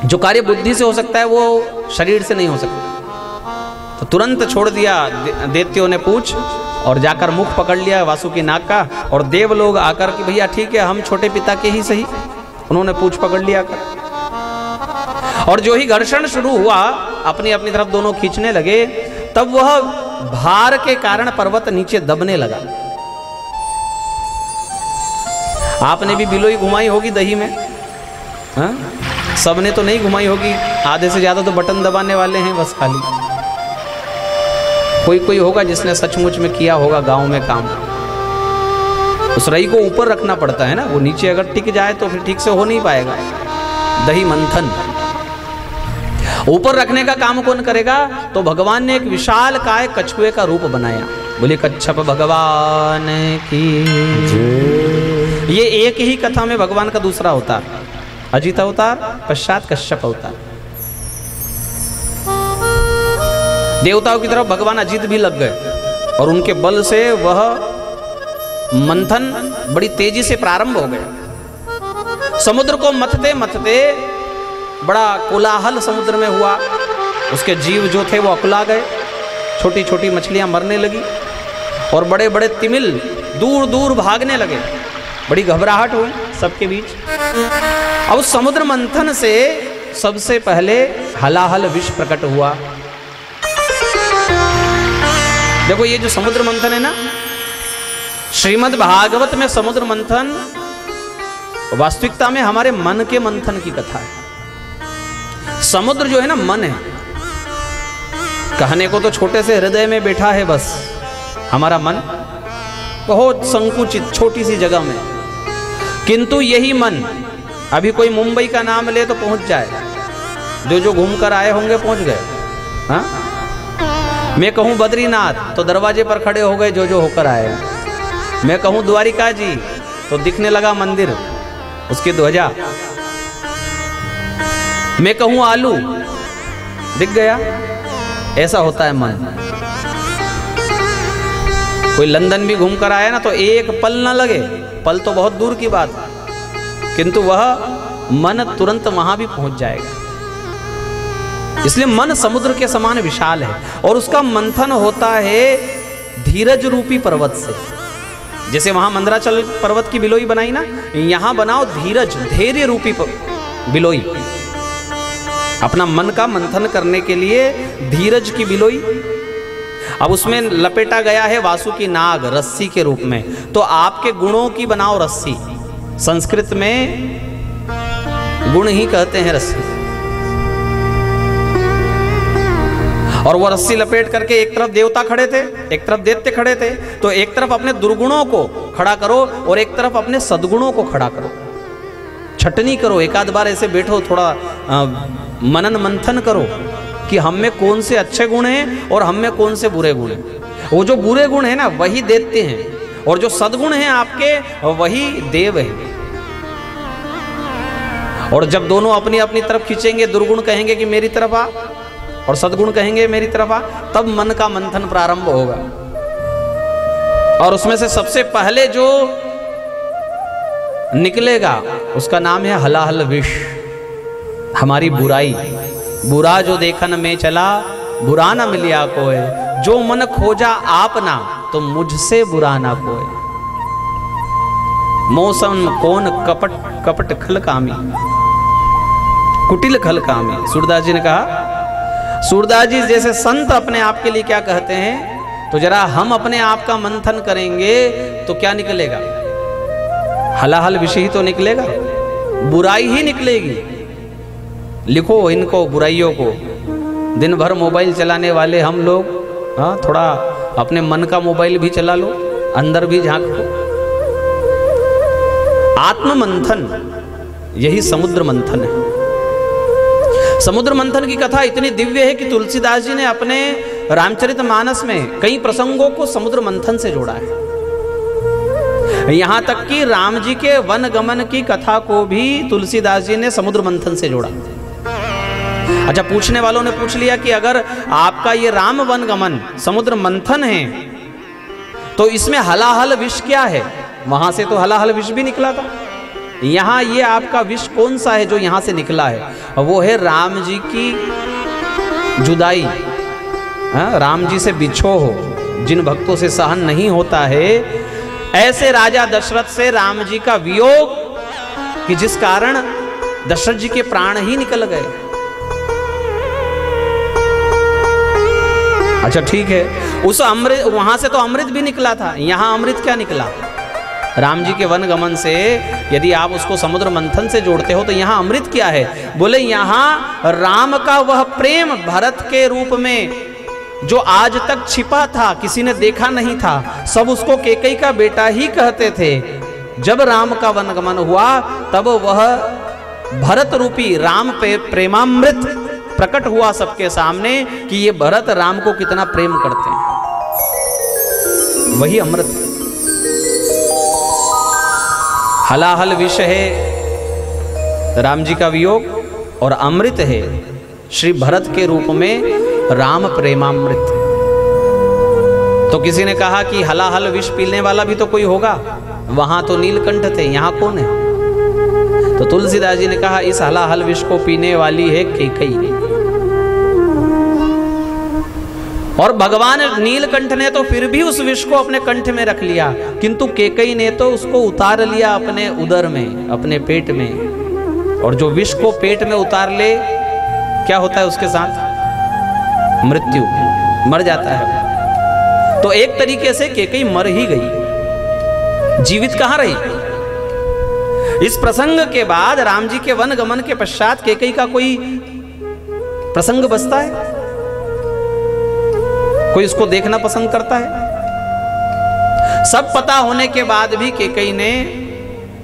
जो कार्य बुद्धि से हो सकता है वो शरीर से नहीं हो सकता। तो तुरंत छोड़ दिया दैत्यों ने पूछ और जाकर मुख पकड़ लिया वासुकी नाग का, और देव लोग आकर कि भैया ठीक है हम छोटे पिता के ही सही, उन्होंने पूछ पकड़ लिया कर। और जो ही घर्षण शुरू हुआ, अपनी अपनी तरफ दोनों खींचने लगे, तब वह भार के कारण पर्वत नीचे दबने लगा। आपने भी बिलोई घुमाई होगी दही में, हाँ? सबने तो नहीं घुमाई होगी, आधे से ज्यादा तो बटन दबाने वाले हैं बस खाली। कोई कोई होगा जिसने सचमुच में किया होगा गांव में काम। उस रई को ऊपर रखना पड़ता है ना, वो नीचे अगर टिक जाए तो फिर ठीक से हो नहीं पाएगा। दही मंथन ऊपर रखने का काम कौन करेगा? तो भगवान ने एक विशाल काय कछुए का रूप बनाया। बोले कच्छप भगवान की। ये एक ही कथा में भगवान का दूसरा अवतार, अजित अवतार पश्चात कश्यप अवतार। देवताओं की तरफ भगवान अजित भी लग गए और उनके बल से वह मंथन बड़ी तेजी से प्रारंभ हो गया। समुद्र को मथते मथते बड़ा कोलाहल समुद्र में हुआ। उसके जीव जो थे वो अकुला गए, छोटी छोटी मछलियां मरने लगी और बड़े बड़े तिमिल दूर दूर भागने लगे। बड़ी घबराहट हुई सबके बीच। अब उस समुद्र मंथन से सबसे पहले हलाहल विष प्रकट हुआ। देखो ये जो समुद्र मंथन है ना, श्रीमद् भागवत में समुद्र मंथन वास्तविकता में हमारे मन के मंथन की कथा है। समुद्र जो है ना मन है, कहने को तो छोटे से हृदय में बैठा है बस हमारा मन, बहुत संकुचित छोटी सी जगह में, किंतु यही मन अभी कोई मुंबई का नाम ले तो पहुंच जाए। जो जो घूम कर आए होंगे पहुंच गए। हाँ, मैं कहूं बद्रीनाथ तो दरवाजे पर खड़े हो गए जो जो होकर आए। मैं कहूं द्वारिका जी तो दिखने लगा मंदिर, उसकी ध्वजा। मैं कहूं आलू दिख गया। ऐसा होता है मन। कोई लंदन भी घूम कर आया ना तो एक पल ना लगे, पल तो बहुत दूर की बात, किंतु वह मन तुरंत वहां भी पहुंच जाएगा। इसलिए मन समुद्र के समान विशाल है और उसका मंथन होता है धीरज रूपी पर्वत से। जैसे वहां मंदराचल पर्वत की बिलोई बनाई ना, यहां बनाओ धीरज धैर्य रूपी बिलोई। अपना मन का मंथन करने के लिए धीरज की बिलोई। अब उसमें लपेटा गया है वासुकी नाग रस्सी के रूप में। तो आपके गुणों की बनाओ रस्सी। संस्कृत में गुण ही कहते हैं रस्सी। और वो रस्सी लपेट करके एक तरफ देवता खड़े थे, एक तरफ दैत्य खड़े थे। तो एक तरफ अपने दुर्गुणों को खड़ा करो और एक तरफ अपने सद्गुणों को खड़ा करो। छटनी करो, एक आध बार ऐसे बैठो, थोड़ा मनन मंथन करो कि हम में कौन से अच्छे गुण हैं और हम में कौन से बुरे गुण हैं। वो जो बुरे गुण हैं ना वही दैत्य हैं और जो सद्गुण हैं आपके वही देव हैं। और जब दोनों अपनी अपनी तरफ खींचेंगे, दुर्गुण कहेंगे कि मेरी तरफ आ और सद्गुण कहेंगे मेरी तरफ आ, तब मन का मंथन प्रारंभ होगा। और उसमें से सबसे पहले जो निकलेगा उसका नाम है हलाहल विष। हमारी बुराई, बुरा जो देखन में चला बुरा न मिलिया कोय, जो मन खोजा आपना तो मुझसे बुरा ना कोय। मौसम कौन कपट कपट खल कामी, कुटिल खल कामी। सूरदास जी ने कहा, सूरदास जी जैसे संत अपने आप के लिए क्या कहते हैं, तो जरा हम अपने आप का मंथन करेंगे तो क्या निकलेगा? हलाहल विषय ही तो निकलेगा, बुराई ही निकलेगी। लिखो इनको बुराइयों को। दिन भर मोबाइल चलाने वाले हम लोग, हाँ थोड़ा अपने मन का मोबाइल भी चला लो, अंदर भी झांक लो। आत्म मंथन यही समुद्र मंथन है। समुद्र मंथन की कथा इतनी दिव्य है कि तुलसीदास जी ने अपने रामचरितमानस में कई प्रसंगों को समुद्र मंथन से जोड़ा है। यहां तक कि राम जी के वन गमन की कथा को भी तुलसीदास जी ने समुद्र मंथन से जोड़ा। अच्छा, पूछने वालों ने पूछ लिया कि अगर आपका ये राम वन गमन समुद्र मंथन है तो इसमें हलाहल विष क्या है? वहां से तो हलाहल विष भी निकला था। यहाँ ये आपका विष कौन सा है जो यहाँ से निकला है? वो है राम जी की जुदाई। राम जी से बिछो हो, जिन भक्तों से सहन नहीं होता है, ऐसे राजा दशरथ से राम जी का वियोग कि जिस कारण दशरथ जी के प्राण ही निकल गए। अच्छा ठीक है, उस अमृत, वहां से तो अमृत भी निकला था, यहां अमृत क्या निकला? राम जी के वन गमन से यदि आप उसको समुद्र मंथन से जोड़ते हो तो यहाँ अमृत क्या है? बोले यहाँ राम का वह प्रेम भरत के रूप में जो आज तक छिपा था, किसी ने देखा नहीं था, सब उसको कैकेयी का बेटा ही कहते थे। जब राम का वन गमन हुआ तब वह भरत रूपी राम पे प्रेमामृत प्रकट हुआ सबके सामने कि ये भरत राम को कितना प्रेम करते हैं। वही अमृत है। हलाहल विष है राम जी का वियोग और अमृत है श्री भरत के रूप में राम प्रेमामृत। तो किसी ने कहा कि हलाहल विष पीने वाला भी तो कोई होगा, वहां तो नीलकंठ थे, यहां कौन है? तो तुलसीदास जी ने कहा इस हलाहल विष को पीने वाली है कैकेयी। और भगवान नीलकंठ ने तो फिर भी उस विष को अपने कंठ में रख लिया, किंतु कैकेयी ने तो उसको उतार लिया अपने उदर में, अपने पेट में। और जो विष को पेट में उतार ले क्या होता है उसके साथ? मृत्यु, मर जाता है। तो एक तरीके से कैकेयी मर ही गई, जीवित कहां रही। इस प्रसंग के बाद राम जी के वन गमन के पश्चात कैकेयी का कोई प्रसंग बचता है? कोई इसको देखना पसंद करता है? सब पता होने के बाद भी कैकेयी ने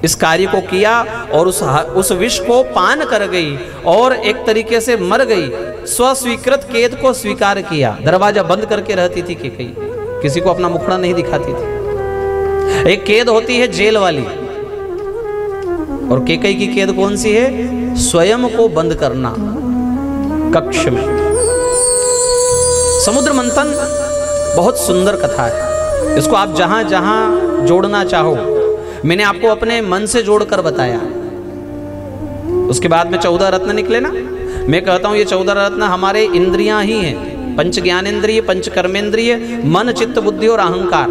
इस कार्य को किया और उस विष को पान कर गई और एक तरीके से मर गई। स्वस्वीकृत कैद को स्वीकार किया। दरवाजा बंद करके रहती थी कैकेयी, किसी को अपना मुखड़ा नहीं दिखाती थी। एक कैद होती है जेल वाली, और कैकेयी की कैद कौन सी है? स्वयं को बंद करना कक्ष में। समुद्र मंथन बहुत सुंदर कथा है, इसको आप जहां जहां जोड़ना चाहो, मैंने आपको अपने मन से जोड़कर बताया। उसके बाद में 14 रत्न निकले ना। मैं कहता हूं ये 14 रत्न हमारे इंद्रियां ही हैं, पंच ज्ञानेन्द्रिय, पंच कर्मेंद्रिय, मन, चित्त, बुद्धि और अहंकार।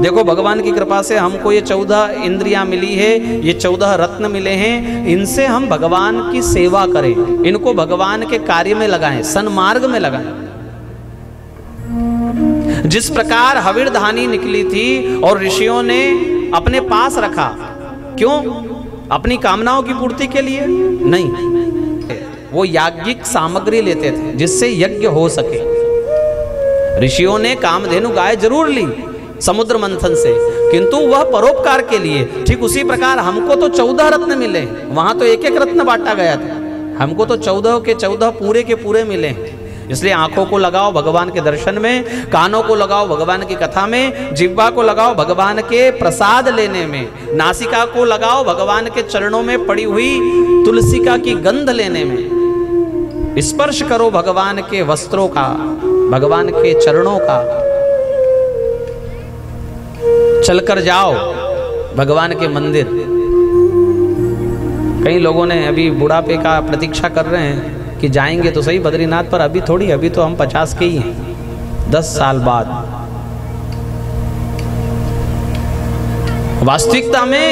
देखो भगवान की कृपा से हमको ये 14 इंद्रियां मिली है, ये 14 रत्न मिले हैं। इनसे हम भगवान की सेवा करें, इनको भगवान के कार्य में लगाएं, सन्मार्ग में लगाएं। जिस प्रकार हविर्धानी निकली थी और ऋषियों ने अपने पास रखा, क्यों? अपनी कामनाओं की पूर्ति के लिए नहीं, वो याज्ञिक सामग्री लेते थे जिससे यज्ञ हो सके। ऋषियों ने कामधेनु गाय जरूर ली समुद्र मंथन से, किंतु वह परोपकार के लिए। ठीक उसी प्रकार हमको तो 14 रत्न मिले, वहां तो एक एक रत्न बांटा गया था, हमको तो 14 के 14 पूरे के पूरे मिले। इसलिए आंखों को लगाओ भगवान के दर्शन में, कानों को लगाओ भगवान की कथा में, जिह्वा को लगाओ भगवान के प्रसाद लेने में, नासिका को लगाओ भगवान के चरणों में पड़ी हुई तुलसिका की गंध लेने में। स्पर्श करो भगवान के वस्त्रों का, भगवान के चरणों का। चलकर जाओ भगवान के मंदिर। कई लोगों ने अभी बुढ़ापे का प्रतीक्षा कर रहे हैं कि जाएंगे तो सही बद्रीनाथ, पर अभी थोड़ी, अभी तो हम 50 के ही हैं। 10 साल बाद वास्तविकता में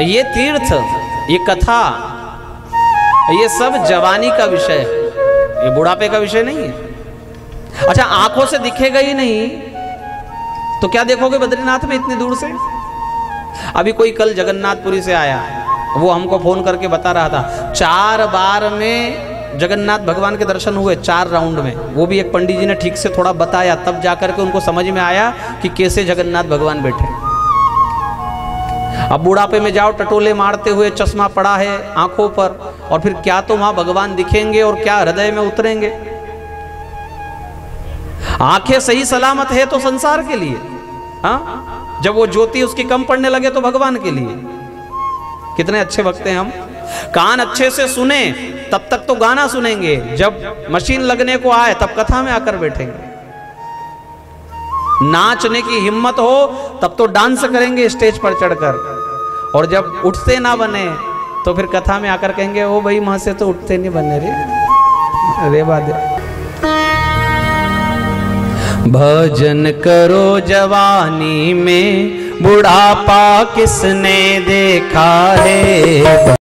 ये तीर्थ, ये कथा, ये सब जवानी का विषय है, ये बुढ़ापे का विषय नहीं है। अच्छा आंखों से दिखेगा ही नहीं तो क्या देखोगे बद्रीनाथ में इतनी दूर से? अभी कोई कल जगन्नाथपुरी से आया, वो हमको फोन करके बता रहा था 4 बार में जगन्नाथ भगवान के दर्शन हुए, 4 राउंड में। वो भी एक पंडित जी ने ठीक से थोड़ा बताया, तब जाकर के उनको समझ में आया कि कैसे जगन्नाथ भगवान बैठे। अब बुढ़ापे में जाओ टटोले मारते हुए, चश्मा पड़ा है आंखों पर, और फिर क्या तो वहां भगवान दिखेंगे और क्या हृदय में उतरेंगे। आंखें सही सलामत है तो संसार के लिए, हाँ, जब वो ज्योति उसकी कम पड़ने लगे तो भगवान के लिए। कितने अच्छे वक्त हैं हम। कान अच्छे से सुने तब तक तो गाना सुनेंगे, जब मशीन लगने को आए तब कथा में आकर बैठेंगे। नाचने की हिम्मत हो तब तो डांस करेंगे स्टेज पर चढ़कर, और जब उठते ना बने तो फिर कथा में आकर कहेंगे ओ भाई वहां से तो उठते नहीं बने रे बादे। भजन करो जवानी में, बुढ़ापा किसने देखा है।